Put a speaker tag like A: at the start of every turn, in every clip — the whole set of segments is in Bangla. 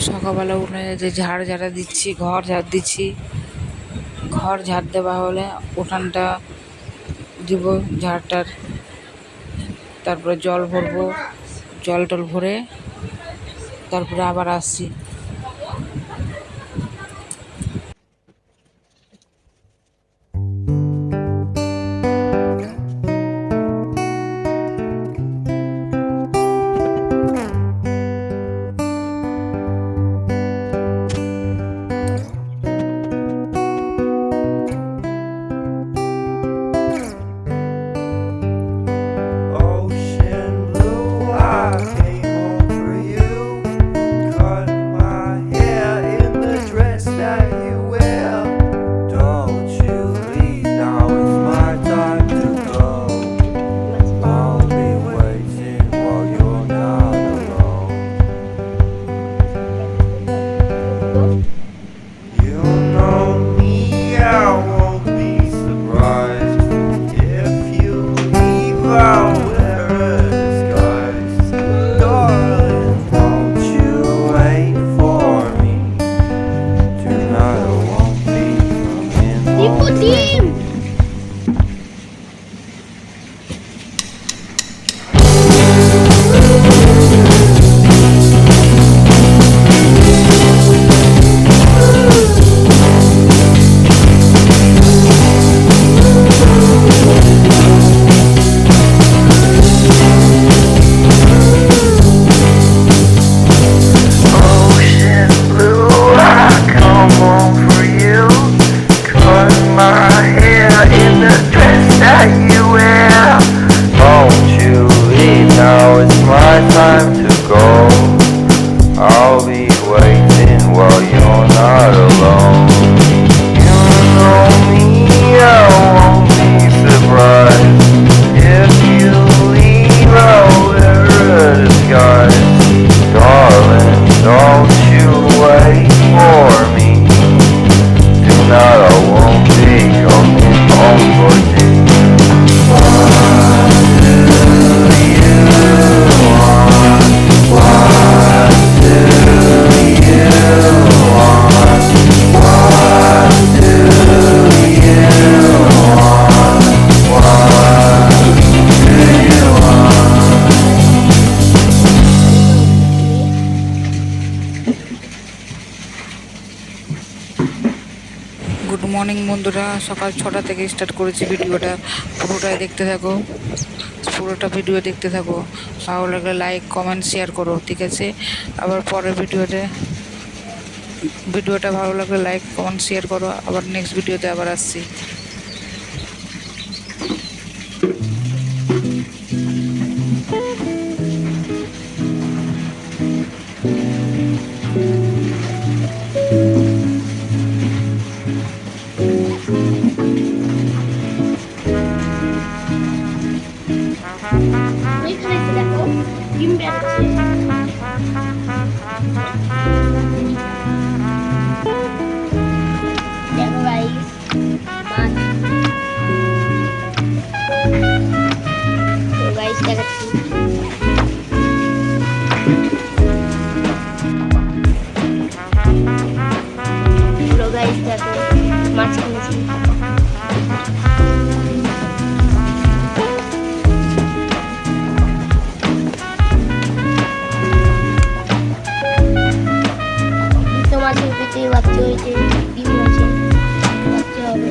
A: সকালবেলা উঠে যে ঝাড় দিচ্ছি, ঘর ঝাড় দিচ্ছি। ঘর ঝাড় দেওয়া হলে উঠানটা দিব ঝাড়টার, তারপরে জল ভরবো, জল টল ভরে তারপরে আবার আসছি।
B: Ocean blue, I came home for you. Cut my hair in the dress that you wear. Don't you leave, now it's my time to go. I'll be waiting while you're not alone. You know me, I won't be surprised if you leave. I'll wear a disguise. Darling, don't you wait for me. Tonight I won't be coming home.
C: ডিম
B: Ocean blue, I come home for you. Cut my hair in the dress that you wear. Don't you leave, now it's my time to go. I'll be waiting while you're not alone. You know me, I won't be surprised if you leave. I'll wear a disguise. Darling, don't you wait for me. Tonight I won't be coming home for dinner. What do you want? What do you want? What do you want? What do you want?
A: Good morning বন্ধুরা, সকাল 6টা থেকে স্টার্ট করেছি ভিডিওটা। পুরোটাই দেখতে থাকো, পুরোটা ভিডিও দেখতে থাকো। ভালো লাগলে লাইক কমেন্ট শেয়ার করো, ঠিক আছে? আবার পরের ভিডিওটা ভালো লাগলে লাইক কমেন্ট শেয়ার করো। আবার নেক্সট ভিডিওতে আবার আসছি।
C: এখানে এসে দেখো ডিম বেরোচ্ছে। দেখো গাইস মাছ। তো গাইস দেখাচ্ছি। তো গাইস দেখো মাছ কিনেছি। তো মাছের পেটে বাচ্চা হয়েছে, ডিম আছে, বাচ্চা হবে।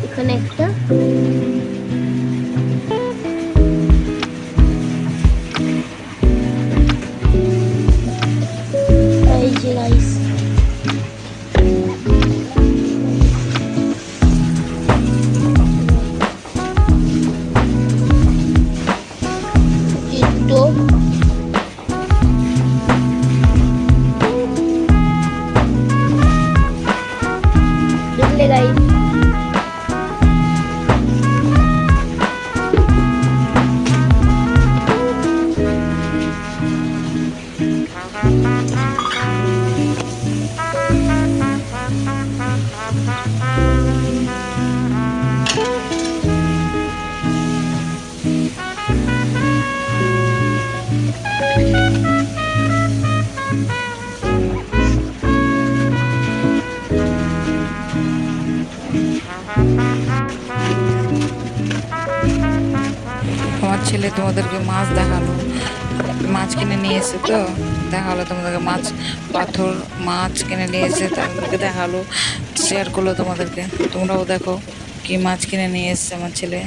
C: এখানে একটা এই যে গাইস দুটো
A: ছেলে তোমাদেরকে মাছ দেখালো, মাছ কিনে নিয়ে এসে তো দেখালো তোমাদেরকে, মাছ পাথর মাছ কিনে নিয়ে এসে তাদেরকে দেখালো, শেয়ার করলো তোমাদেরকে। তোমরাও দেখো কি মাছ কিনে নিয়ে এসছে আমার ছেলে।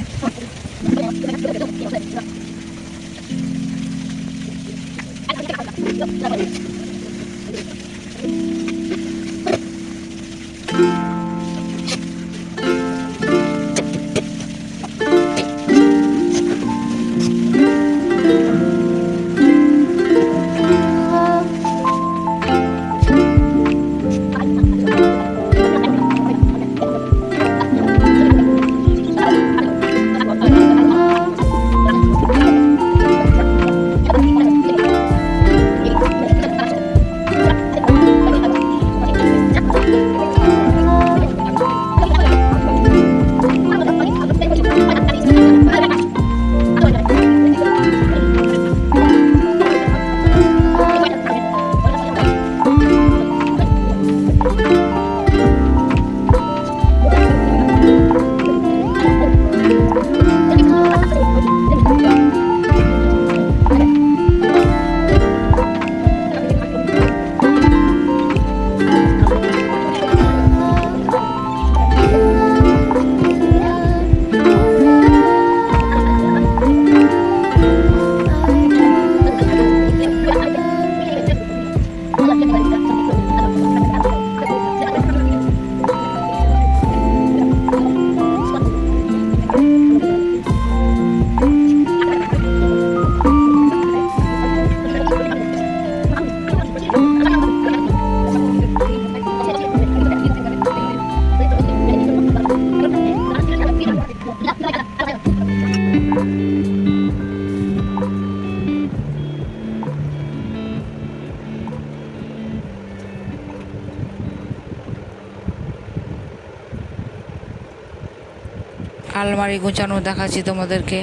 A: আলমারি গোছানো দেখাচ্ছি তোমাদেরকে।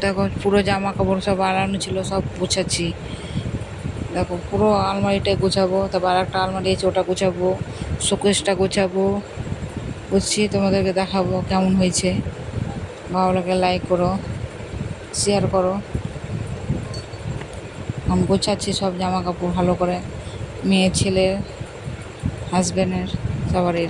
A: দেখো পুরো জামা কাপড় সব আলানো ছিল, সব গোছাচ্ছি। দেখো পুরো আলমারিটাই গোছাবো, তারপর আর একটা আলমারি আছে ওটা গোছাবো, শোকেসটা গোছাবো, বুঝছি তোমাদেরকে দেখাবো কেমন হয়েছে। ভালো লাগে লাইক করো, শেয়ার করো। আমি গোছাচ্ছি সব জামা কাপড় ভালো করে, মেয়ে ছেলের হাজব্যান্ডের সবারই।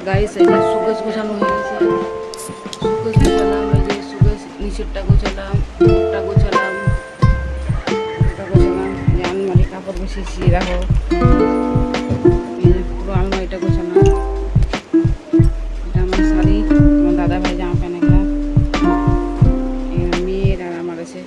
A: গাইস এই যে সুকেশ গোছানো হয়ে গেছে, সুকেশ গোছালাম, এই যে সুকেশ নিচেরটা গোছালাম, ওটা গোছালাম, ওটা গোছালাম, যে আলমারি কাপড় বসিয়েছি রাখো, এই যে পুরো আলমারিটা গোছানো। এটা আমার শাড়ি, আমার দাদা ভাই জামা প্যান্ট, এগুলো মেয়ের আর আমার আছে।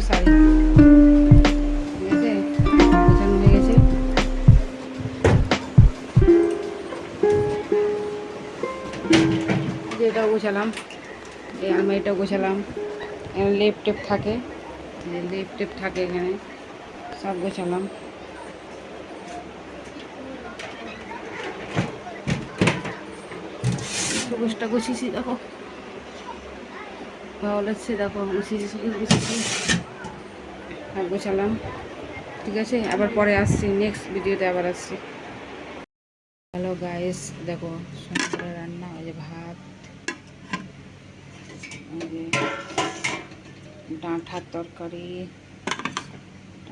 A: শাড়ি, ঠিক আছে, গোছানো হয়ে গেছে। এটাও গোছালাম, এই আলমারিটাও গোছালাম। এখানে লেপ টেপ থাকে, যে লেপ টেপ থাকে এখানে, সব গোছালাম। সবুজটা গুছিয়েছি, দেখো ভালো লাগছে, দেখো গুছিয়েছি, সবুজ গুছিয়েছি আর গোছালাম। ঠিক আছে, আবার পরে আসছি, নেক্সট ভিডিওতে আবার আসছি। হ্যালো গাইস, দেখো সন্ধ্যাবেলা রান্না, ওই যে ভাত, ওই যে ডাঁটার তরকারি,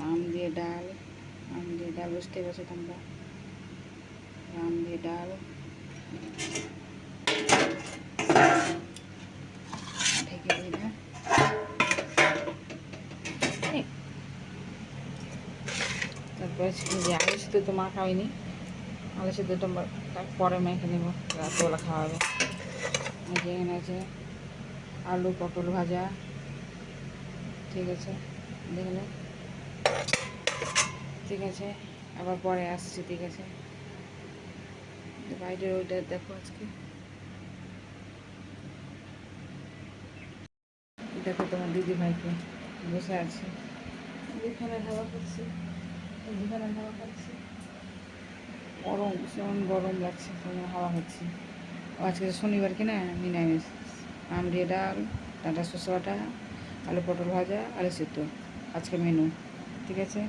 A: আম দিয়ে ডাল, আম দিয়ে ডাল বুঝতে পারছো তোমরা, আম দিয়ে ডাল, ঢেকে দিলে তারপরে যে আলু সিদ্ধ তো মা খাইনি, আলু সিদ্ধটা পরে মেখে নেবো, রাত্রেবেলা খাওয়াবো। এখানে আছে আলু পটল ভাজা, ঠিক আছে, দেখলে, ঠিক আছে, আবার পরে আসছি, ঠিক আছে। বাইরের ওইটা দেখো, আজকে দেখো তোমার দিদি ভাইকে বসে আছে, দুখানে হাওয়া খাচ্ছি, দুখানে হাওয়া খাচ্ছি, গরম ভীষণ গরম লাগছে, হাওয়া খাচ্ছি। আজকে শনিবার কিনা নিরামিষ, আম দিয়ে ডাল, ডাঁটা শসা বাটা, আলু পটল ভাজা, আলু সিদ্ধ আজকে মেনু, ঠিক আছে।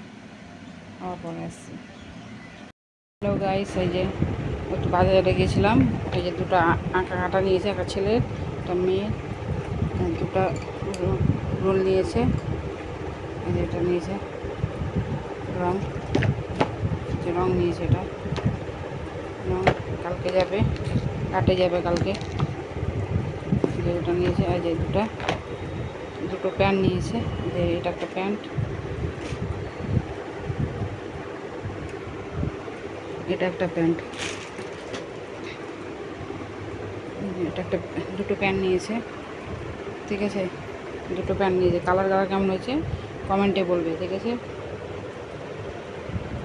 A: আবার পরে আসছি। হ্যালো গাইস, এই যে একটু বাজারে গিয়েছিলাম, এই যে দুটো আঁকা কাটা নিয়েছে, একটা ছেলের একটা মেয়ে, দুটো রোল নিয়েছে, এই যে এটা নিয়েছে রং, যে রং নিয়েছে, এটা রং কালকে যাবে, কাটে যাবে কালকে, যে ওটা নিয়েছে। এই যে দুটো প্যান্ট নিয়েছে, যে এটা একটা প্যান্ট, এটা একটা প্যান্ট, এটা একটা, দুটো প্যান্ট নিয়েছে, ঠিক আছে, দুটো প্যান্ট নিয়েছে। কালার কেমন হয়েছে কমেন্টে বলবে, ঠিক আছে,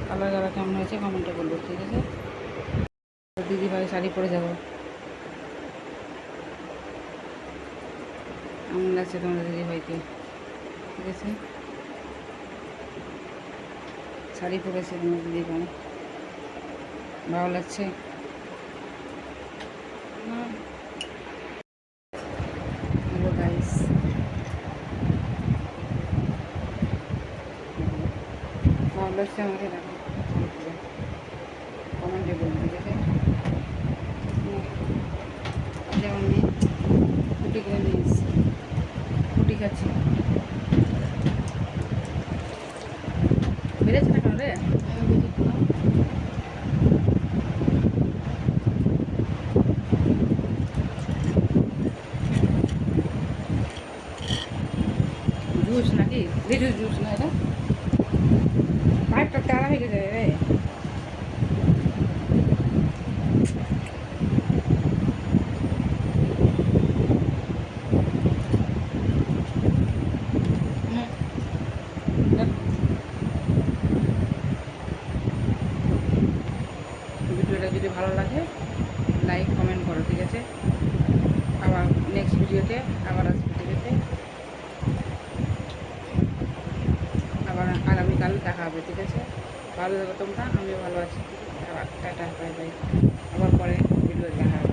A: কালার কেমন হয়েছে কমেন্টে বলবে, ঠিক আছে। দিদিভাই শাড়ি পরে যাবো, কেমন লাগছে তোমাদের দিদিভাইকে, ঠিক আছে, শাড়ি পরেছে তোমার দিদিভাই, ভালো লাগছে। হ্যালো গাইস, ভালো লাগছে আমাকে, দেখো কমেন্টে বলবে, ঠিক আছে। যেমন আমি ফুটি কিনে নিয়ে এসেছি, ফুটি খাচ্ছি, বেড়েছে না কেন রে, জুস নাকি লিচু জুস না, এটা পাইপটা টানা হয়ে গেছে রে, ভিডিওটা যদি ভালো লাগে লাইক কমেন্ট করো, ঠিক আছে। আবার নেক্সট ভিডিওতে আবার আসবে, ঠিক আছে, আবার আগামীকাল দেখা হবে, ঠিক আছে। ভালো থাকো তোমরা, আমিও ভালো আছি, আবার টাটা, বাই বাই, আবার পরে ভিডিও দেখা হবে।